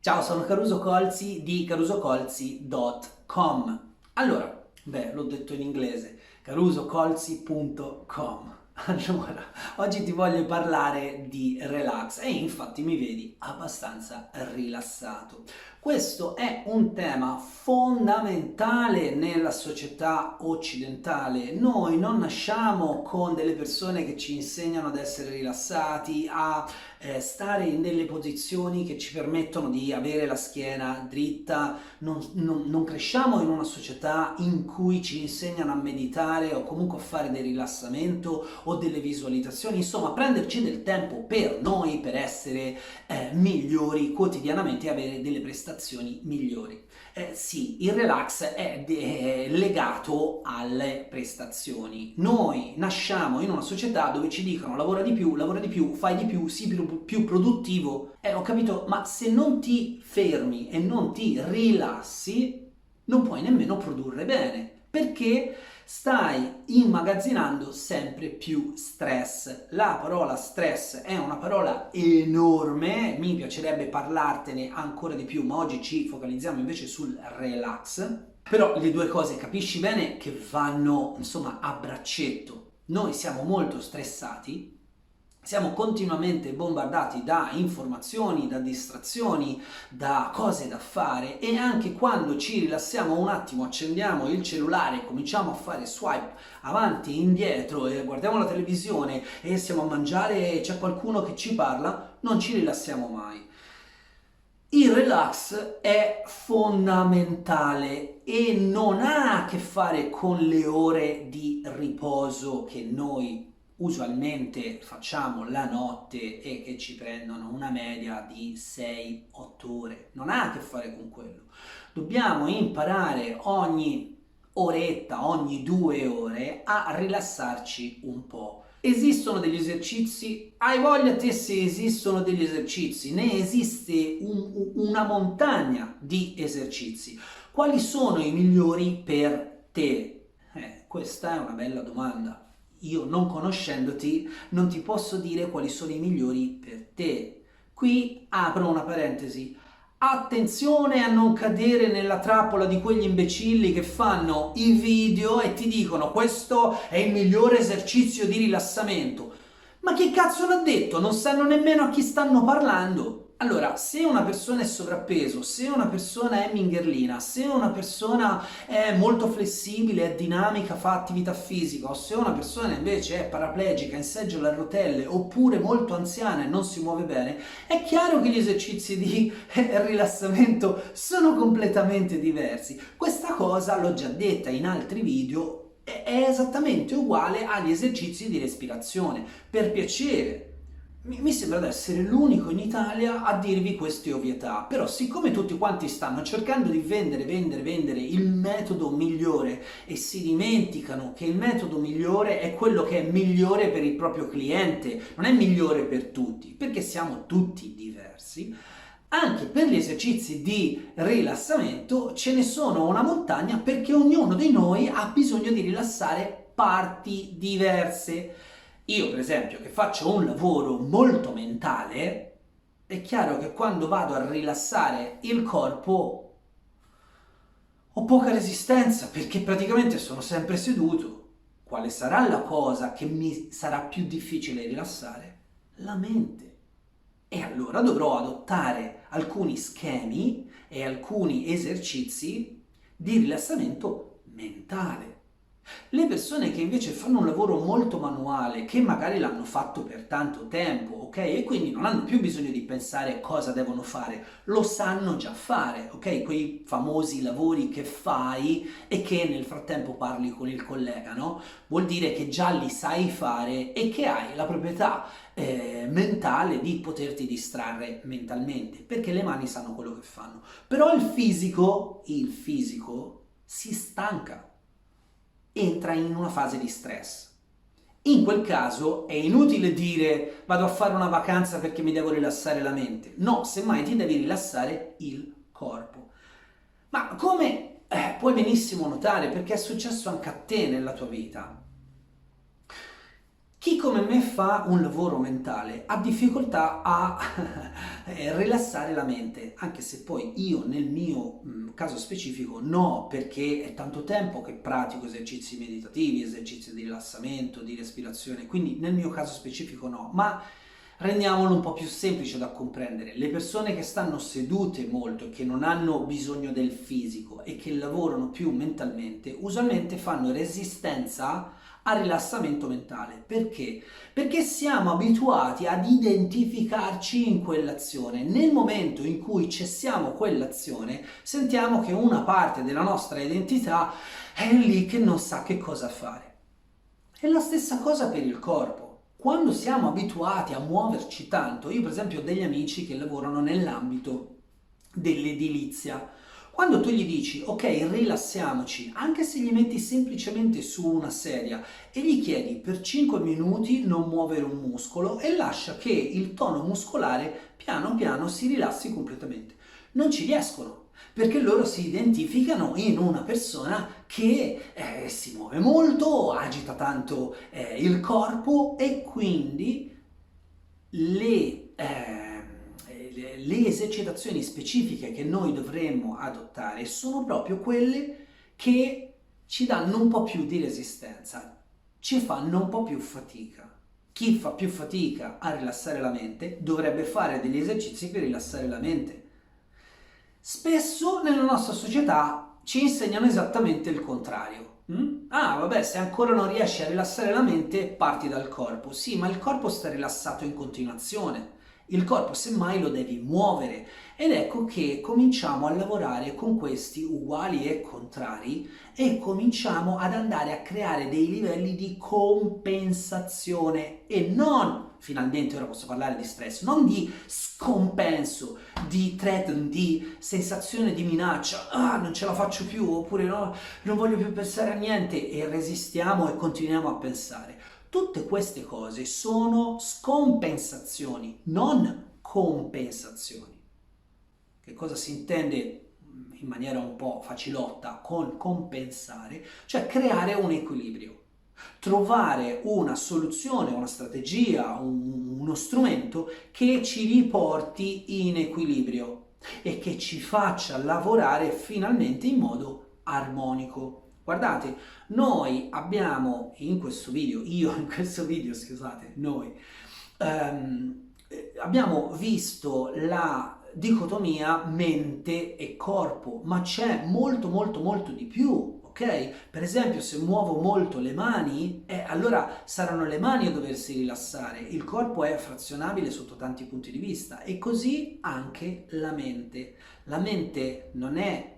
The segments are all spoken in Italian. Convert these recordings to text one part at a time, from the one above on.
Ciao, sono Caruso Colzi di carusocolzi.com. Allora, l'ho detto in inglese, carusocolzi.com. Allora, oggi ti voglio parlare di relax e infatti mi vedi abbastanza rilassato. Questo è un tema fondamentale nella società occidentale. Noi non nasciamo con delle persone che ci insegnano ad essere rilassati, a stare in delle posizioni che ci permettono di avere la schiena dritta. Non cresciamo in una società in cui ci insegnano a meditare o comunque a fare del rilassamento o delle visualizzazioni, insomma prenderci del tempo per noi, per essere migliori quotidianamente e avere delle prestazioni migliori. Sì, il relax è legato alle prestazioni. Noi nasciamo in una società dove ci dicono lavora di più, fai di più, sii più produttivo. Ho capito, ma se non ti fermi e non ti rilassi, non puoi nemmeno produrre bene, perché stai immagazzinando sempre più stress. La parola stress è una parola enorme, mi piacerebbe parlartene ancora di più, ma oggi ci focalizziamo invece sul relax. Però le due cose, capisci bene, che vanno insomma a braccetto. Noi siamo molto stressati, siamo continuamente bombardati da informazioni, da distrazioni, da cose da fare, e anche quando ci rilassiamo un attimo, accendiamo il cellulare, cominciamo a fare swipe avanti e indietro e guardiamo la televisione e siamo a mangiare e c'è qualcuno che ci parla, non ci rilassiamo mai. Il relax è fondamentale e non ha a che fare con le ore di riposo che noi usualmente facciamo la notte e che ci prendono una media di 6-8 ore. Non ha a che fare con quello. Dobbiamo imparare ogni oretta, ogni 2 ore a rilassarci un po'. Esistono degli esercizi? Hai voglia te se esistono degli esercizi? Ne esiste una montagna di esercizi. Quali sono i migliori per te? Questa è una bella domanda. Io, non conoscendoti, non ti posso dire quali sono i migliori per te. Qui apro una parentesi. Attenzione a non cadere nella trappola di quegli imbecilli che fanno i video e ti dicono questo è il migliore esercizio di rilassamento. Ma che cazzo l'ha detto? Non sanno nemmeno a chi stanno parlando. Allora, se una persona è sovrappeso, se una persona è mingherlina, se una persona è molto flessibile, è dinamica, fa attività fisica, o se una persona invece è paraplegica, in seggiola a rotelle, oppure molto anziana e non si muove bene, è chiaro che gli esercizi di rilassamento sono completamente diversi. Questa cosa l'ho già detta in altri video, è esattamente uguale agli esercizi di respirazione. Per piacere, mi sembra di essere l'unico in Italia a dirvi queste ovvietà, però siccome tutti quanti stanno cercando di vendere il metodo migliore e si dimenticano che il metodo migliore è quello che è migliore per il proprio cliente, non è migliore per tutti, perché siamo tutti diversi. Anche per gli esercizi di rilassamento ce ne sono una montagna, perché ognuno di noi ha bisogno di rilassare parti diverse. Io, per esempio, che faccio un lavoro molto mentale, è chiaro che quando vado a rilassare il corpo ho poca resistenza, perché praticamente sono sempre seduto. Quale sarà la cosa che mi sarà più difficile rilassare? La mente. E allora dovrò adottare alcuni schemi e alcuni esercizi di rilassamento mentale. Le persone che invece fanno un lavoro molto manuale, che magari l'hanno fatto per tanto tempo, ok? E quindi non hanno più bisogno di pensare cosa devono fare, lo sanno già fare, ok? Quei famosi lavori che fai e che nel frattempo parli con il collega, no? Vuol dire che già li sai fare e che hai la proprietà mentale di poterti distrarre mentalmente, perché le mani sanno quello che fanno. Però il fisico si stanca, entra in una fase di stress. In quel caso è inutile dire vado a fare una vacanza perché mi devo rilassare la mente. No, semmai ti devi rilassare il corpo. Ma come puoi benissimo notare, perché è successo anche a te nella tua vita, Chi come me fa un lavoro mentale ha difficoltà a rilassare la mente, anche se poi io nel mio caso specifico no, perché è tanto tempo che pratico esercizi meditativi, esercizi di rilassamento, di respirazione, quindi nel mio caso specifico no, ma rendiamolo un po' più semplice da comprendere. Le persone che stanno sedute molto e che non hanno bisogno del fisico e che lavorano più mentalmente, usualmente fanno resistenza al rilassamento mentale. Perché? Perché siamo abituati ad identificarci in quell'azione. Nel momento in cui cessiamo quell'azione, sentiamo che una parte della nostra identità è lì che non sa che cosa fare. È la stessa cosa per il corpo. Quando siamo abituati a muoverci tanto, io per esempio ho degli amici che lavorano nell'ambito dell'edilizia. Quando tu gli dici, ok, rilassiamoci, anche se gli metti semplicemente su una sedia e gli chiedi per 5 minuti non muovere un muscolo e lascia che il tono muscolare piano piano si rilassi completamente. Non ci riescono, perché loro si identificano in una persona che si muove molto, agita tanto il corpo e quindi le esercitazioni specifiche che noi dovremmo adottare sono proprio quelle che ci danno un po' più di resistenza, ci fanno un po' più fatica. Chi fa più fatica a rilassare la mente dovrebbe fare degli esercizi per rilassare la mente. Spesso nella nostra società ci insegnano esattamente il contrario. Ah, vabbè, se ancora non riesci a rilassare la mente, parti dal corpo. Sì, ma il corpo sta rilassato in continuazione. Il corpo, semmai, lo devi muovere. Ed ecco che cominciamo a lavorare con questi uguali e contrari e cominciamo ad andare a creare dei livelli di compensazione e non, finalmente ora posso parlare di stress, non di scompenso, di threaten, di sensazione di minaccia, non ce la faccio più, oppure no, non voglio più pensare a niente e resistiamo e continuiamo a pensare. Tutte queste cose sono scompensazioni, non compensazioni. Che cosa si intende in maniera un po' facilotta con compensare? Cioè creare un equilibrio. Trovare una soluzione, una strategia, uno strumento che ci riporti in equilibrio e che ci faccia lavorare finalmente in modo armonico. Guardate, noi abbiamo in questo video, abbiamo visto la dicotomia mente e corpo, ma c'è molto molto molto di più, ok? Per esempio, se muovo molto le mani, allora saranno le mani a doversi rilassare, il corpo è frazionabile sotto tanti punti di vista e così anche la mente. La mente non è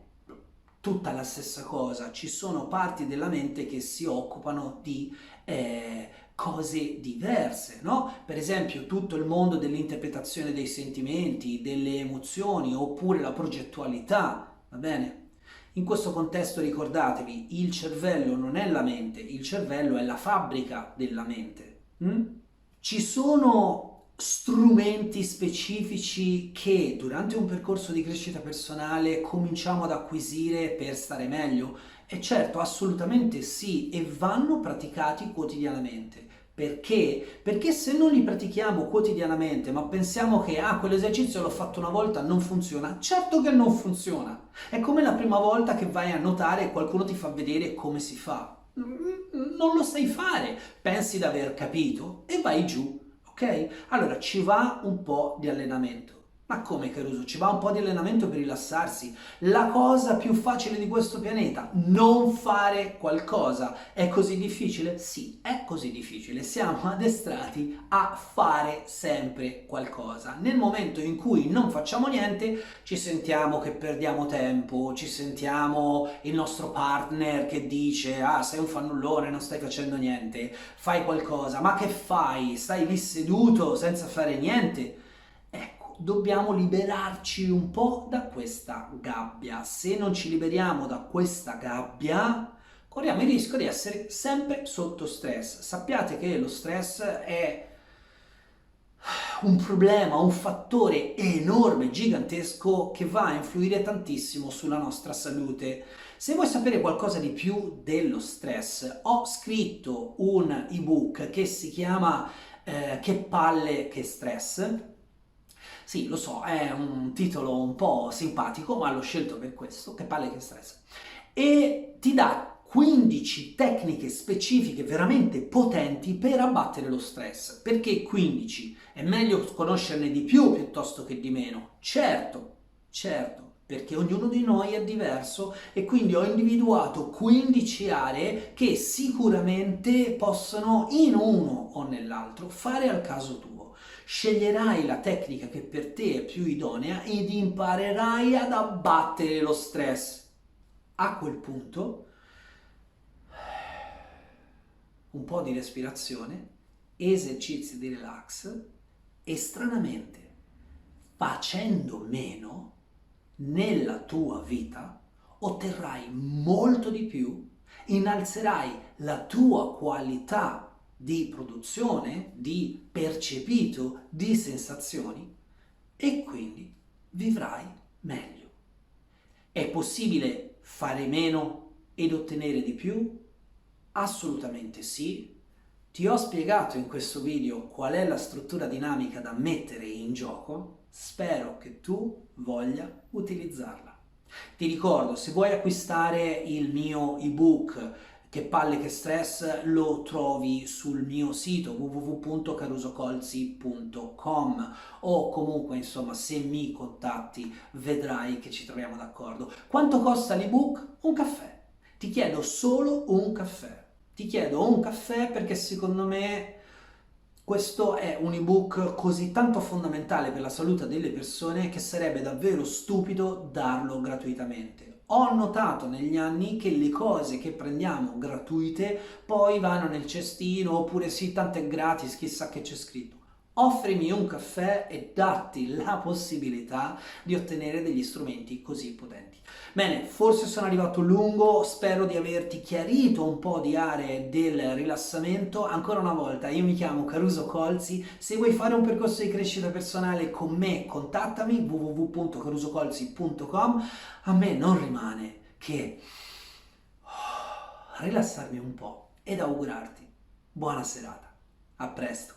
tutta la stessa cosa, ci sono parti della mente che si occupano di cose diverse, no? Per esempio tutto il mondo dell'interpretazione dei sentimenti, delle emozioni oppure la progettualità, va bene? In questo contesto ricordatevi, il cervello non è la mente, il cervello è la fabbrica della mente. Ci sono strumenti specifici che durante un percorso di crescita personale cominciamo ad acquisire per stare meglio? E certo, assolutamente sì, e vanno praticati quotidianamente. Perché? Perché se non li pratichiamo quotidianamente, ma pensiamo che quell'esercizio l'ho fatto una volta, non funziona, certo che non funziona. È come la prima volta che vai a nuotare e qualcuno ti fa vedere come si fa. Non lo sai fare, pensi di aver capito e vai giù. Ok? Allora ci va un po' di allenamento. Ma come, Caruso? Ci va un po' di allenamento per rilassarsi? La cosa più facile di questo pianeta, non fare qualcosa. È così difficile? Sì, è così difficile. Siamo addestrati a fare sempre qualcosa. Nel momento in cui non facciamo niente, ci sentiamo che perdiamo tempo, ci sentiamo il nostro partner che dice sei un fannullone, non stai facendo niente, fai qualcosa. Ma che fai? Stai lì seduto senza fare niente? Dobbiamo liberarci un po' da questa gabbia. Se non ci liberiamo da questa gabbia, corriamo il rischio di essere sempre sotto stress. Sappiate che lo stress è un problema, un fattore enorme, gigantesco che va a influire tantissimo sulla nostra salute. Se vuoi sapere qualcosa di più dello stress, ho scritto un ebook che si chiama Che palle che stress. Sì, lo so, è un titolo un po' simpatico, ma l'ho scelto per questo, Che palle che stress. E ti dà 15 tecniche specifiche veramente potenti per abbattere lo stress. Perché 15? È meglio conoscerne di più piuttosto che di meno. Certo, certo, perché ognuno di noi è diverso e quindi ho individuato 15 aree che sicuramente possono in uno o nell'altro fare al caso tuo. Sceglierai la tecnica che per te è più idonea ed imparerai ad abbattere lo stress. A quel punto un po' di respirazione, esercizi di relax e stranamente facendo meno nella tua vita otterrai molto di più, innalzerai la tua qualità di produzione, di percepito, di sensazioni e quindi vivrai meglio. È possibile fare meno ed ottenere di più? Assolutamente sì. Ti ho spiegato in questo video qual è la struttura dinamica da mettere in gioco. Spero che tu voglia utilizzarla. Ti ricordo, se vuoi acquistare il mio ebook Che palle che stress, lo trovi sul mio sito www.carusocolzi.com o comunque insomma se mi contatti vedrai che ci troviamo d'accordo. Quanto costa l'ebook? Un caffè. Ti chiedo solo un caffè. Ti chiedo un caffè perché secondo me questo è un ebook così tanto fondamentale per la salute delle persone che sarebbe davvero stupido darlo gratuitamente. Ho notato negli anni che le cose che prendiamo gratuite poi vanno nel cestino oppure sì, tanto è gratis, chissà che c'è scritto. Offrimi un caffè e datti la possibilità di ottenere degli strumenti così potenti. Bene, forse sono arrivato lungo, spero di averti chiarito un po' di aree del rilassamento. Ancora una volta, io mi chiamo Caruso Colzi, se vuoi fare un percorso di crescita personale con me, contattami www.carusocolzi.com. A me non rimane che rilassarmi un po' ed augurarti buona serata. A presto!